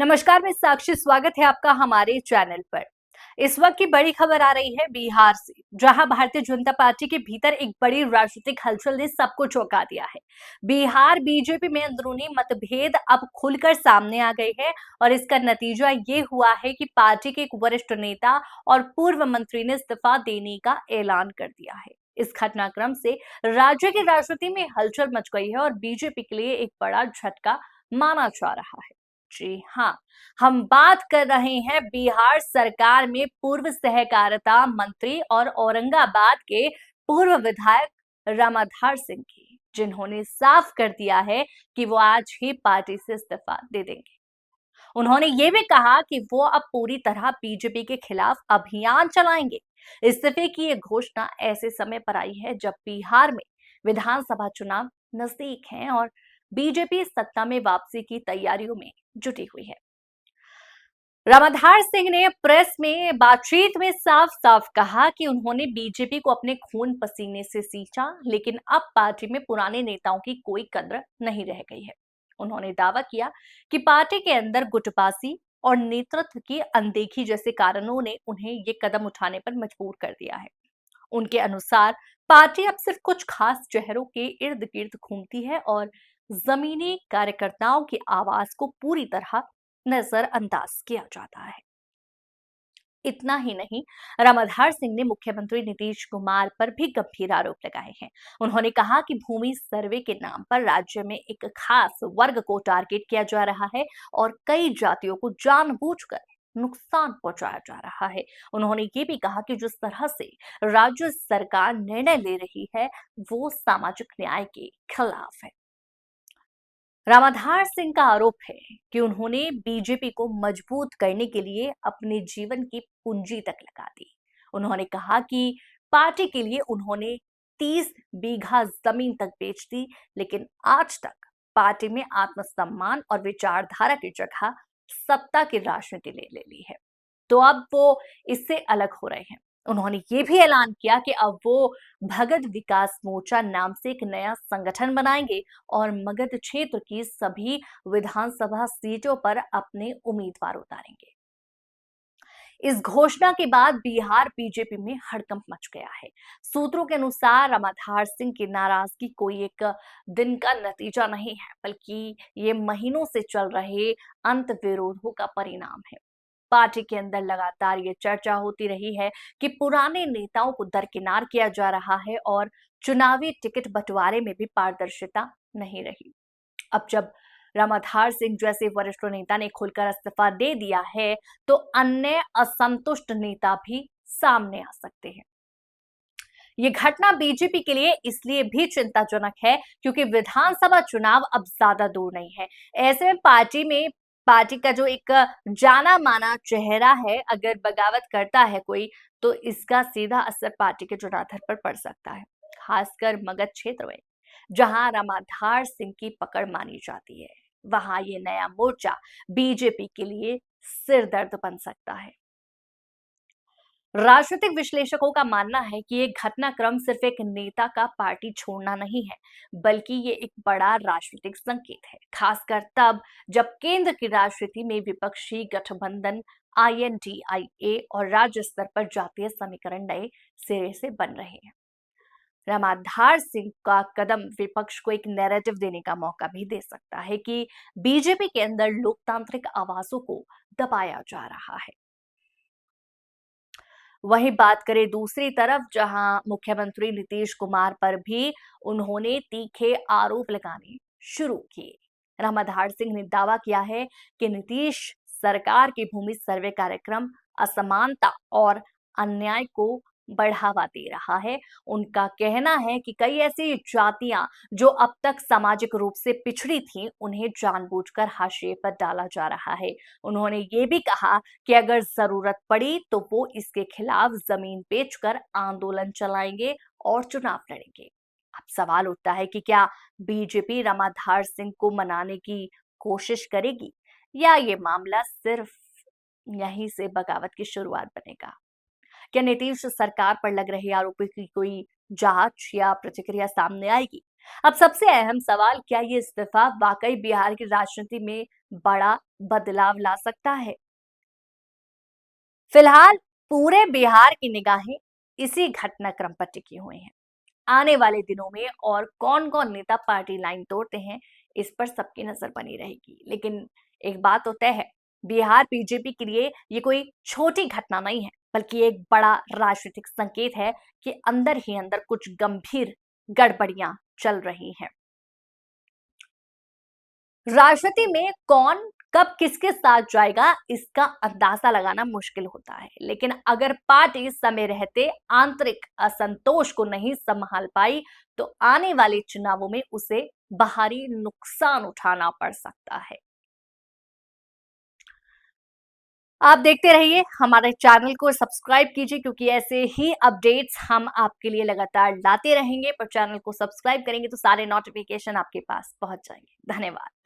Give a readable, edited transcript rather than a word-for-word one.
नमस्कार, मैं साक्षी। स्वागत है आपका हमारे चैनल पर। इस वक्त की बड़ी खबर आ रही है बिहार से, जहां भारतीय जनता पार्टी के भीतर एक बड़ी राजनीतिक हलचल ने सबको चौंका दिया है। बिहार बीजेपी में अंदरूनी मतभेद अब खुलकर सामने आ गए हैं और इसका नतीजा ये हुआ है कि पार्टी के एक वरिष्ठ नेता और पूर्व मंत्री ने इस्तीफा देने का ऐलान कर दिया है। इस घटनाक्रम से राज्य की राजनीति में हलचल मच गई है और बीजेपी के लिए एक बड़ा झटका माना जा रहा है। जी हाँ, हम बात कर रहे हैं बिहार सरकार में पूर्व सहकारिता मंत्री और औरंगाबाद के पूर्व विधायक रामाधार सिंह की, जिन्होंने साफ कर दिया है कि वो आज ही पार्टी से इस्तीफा दे देंगे। उन्होंने ये भी कहा कि वो अब पूरी तरह बीजेपी के खिलाफ अभियान चलाएंगे। इस्तीफे की ये घोषणा ऐसे समय पर आई है जब बिहार में विधानसभा चुनाव नजदीक हैं और बीजेपी सत्ता में वापसी की तैयारियों में जुटी हुई है। रामाधार सिंह ने प्रेस में बातचीत में साफ साफ कहा कि उन्होंने बीजेपी को अपने खून पसीने से सींचा, लेकिन अब पार्टी में पुराने नेताओं की कोई कद्र नहीं रह गई है। उन्होंने दावा किया कि पार्टी के अंदर गुटबाजी और नेतृत्व की अनदेखी जैसे कारणों ने उन्हें ये कदम उठाने पर मजबूर कर दिया है। उनके अनुसार पार्टी अब सिर्फ कुछ खास चेहरों के इर्द गिर्द घूमती है और जमीनी कार्यकर्ताओं की आवाज को पूरी तरह नजरअंदाज किया जाता है। इतना ही नहीं, रामाधार सिंह ने मुख्यमंत्री नीतीश कुमार पर भी गंभीर आरोप लगाए हैं। उन्होंने कहा कि भूमि सर्वे के नाम पर राज्य में एक खास वर्ग को टारगेट किया जा रहा है और कई जातियों को जानबूझकर नुकसान पहुंचाया जा रहा है। उन्होंने ये भी कहा कि जिस तरह से राज्य सरकार निर्णय ले रही है, वो सामाजिक न्याय के खिलाफ है। रामाधार सिंह का आरोप है कि उन्होंने बीजेपी को मजबूत करने के लिए अपने जीवन की पूंजी तक लगा दी। उन्होंने कहा कि पार्टी के लिए उन्होंने 30 बीघा जमीन तक बेच दी, लेकिन आज तक पार्टी में आत्मसम्मान और विचारधारा की जगह सत्ता की राजनीति ले ले ली है। तो अब वो इससे अलग हो रहे हैं। उन्होंने ये भी ऐलान किया कि अब वो भगत विकास मोर्चा नाम से एक नया संगठन बनाएंगे और मगध क्षेत्र की सभी विधानसभा सीटों पर अपने उम्मीदवार उतारेंगे। इस घोषणा के बाद बिहार बीजेपी में हड़कंप मच गया है। सूत्रों के अनुसार रामाधार सिंह की नाराजगी कोई एक दिन का नतीजा नहीं है, बल्कि ये महीनों से चल रहे अंत विरोधों का परिणाम है। पार्टी के अंदर लगातार ये चर्चा होती रही है कि पुराने नेताओं को दरकिनार किया जा रहा है और चुनावी टिकट बंटवारे में भी पारदर्शिता नहीं रही। अब जब रामाधार सिंह जैसे वरिष्ठ नेता ने खुलकर इस्तीफा दे दिया है, तो अन्य असंतुष्ट नेता भी सामने आ सकते हैं। ये घटना बीजेपी के लिए इसलिए भी चिंताजनक है क्योंकि विधानसभा चुनाव अब ज्यादा दूर नहीं है। ऐसे में पार्टी का जो एक जाना माना चेहरा है, अगर बगावत करता है कोई, तो इसका सीधा असर पार्टी के जनाधार पर पड़ सकता है, खासकर मगध क्षेत्र में जहां रामाधार सिंह की पकड़ मानी जाती है। वहां ये नया मोर्चा बीजेपी के लिए सिर दर्द बन सकता है। राजनीतिक विश्लेषकों का मानना है कि ये घटनाक्रम सिर्फ एक नेता का पार्टी छोड़ना नहीं है, बल्कि ये एक बड़ा राजनीतिक संकेत है, खासकर तब जब केंद्र की राजनीति में विपक्षी गठबंधन INDIA और राज्य स्तर पर जातीय समीकरण नए सिरे से बन रहे हैं। रामाधार सिंह का कदम विपक्ष को एक नैरेटिव देने का मौका भी दे सकता है कि बीजेपी के अंदर लोकतांत्रिक आवाजों को दबाया जा रहा है। वहीं बात करें दूसरी तरफ, जहां मुख्यमंत्री नीतीश कुमार पर भी उन्होंने तीखे आरोप लगाने शुरू किए। रामाधार सिंह ने दावा किया है कि नीतीश सरकार की भूमि सर्वे कार्यक्रम असमानता और अन्याय को बढ़ावा दे रहा है। उनका कहना है कि कई ऐसी जातियां जो अब तक सामाजिक रूप से पिछड़ी थीं, उन्हें जानबूझकर हाशिए पर डाला जा रहा है। उन्होंने ये भी कहा कि अगर जरूरत पड़ी तो वो इसके खिलाफ जमीन बेचकर आंदोलन चलाएंगे और चुनाव लड़ेंगे। अब सवाल उठता है कि क्या बीजेपी रामाधार सिंह को मनाने की कोशिश करेगी या ये मामला सिर्फ यहीं से बगावत की शुरुआत बनेगा। क्या नीतीश सरकार पर लग रहे आरोपों की कोई जांच या प्रतिक्रिया सामने आएगी, अब सबसे अहम सवाल, क्या ये इस्तीफा वाकई बिहार की राजनीति में बड़ा बदलाव ला सकता है? फिलहाल पूरे बिहार की निगाहें इसी घटनाक्रम पर टिकी हुई हैं। आने वाले दिनों में और कौन-कौन नेता पार्टी लाइन तोड़ते हैं, इस पर सबकी नजर बनी रहेगी। लेकिन एक बात तो तय है, बिहार बीजेपी के लिए ये कोई छोटी घटना नहीं है, बल्कि एक बड़ा राजनीतिक संकेत है कि अंदर ही अंदर कुछ गंभीर गड़बड़ियां चल रही हैं। राजनीति में कौन कब किसके साथ जाएगा, इसका अंदाजा लगाना मुश्किल होता है, लेकिन अगर पार्टी समय रहते आंतरिक असंतोष को नहीं संभाल पाई तो आने वाले चुनावों में उसे बाहरी नुकसान उठाना पड़ सकता है। आप देखते रहिए, हमारे चैनल को सब्सक्राइब कीजिए, क्योंकि ऐसे ही अपडेट्स हम आपके लिए लगातार लाते रहेंगे। पर चैनल को सब्सक्राइब करेंगे तो सारे नोटिफिकेशन आपके पास पहुंच जाएंगे। धन्यवाद।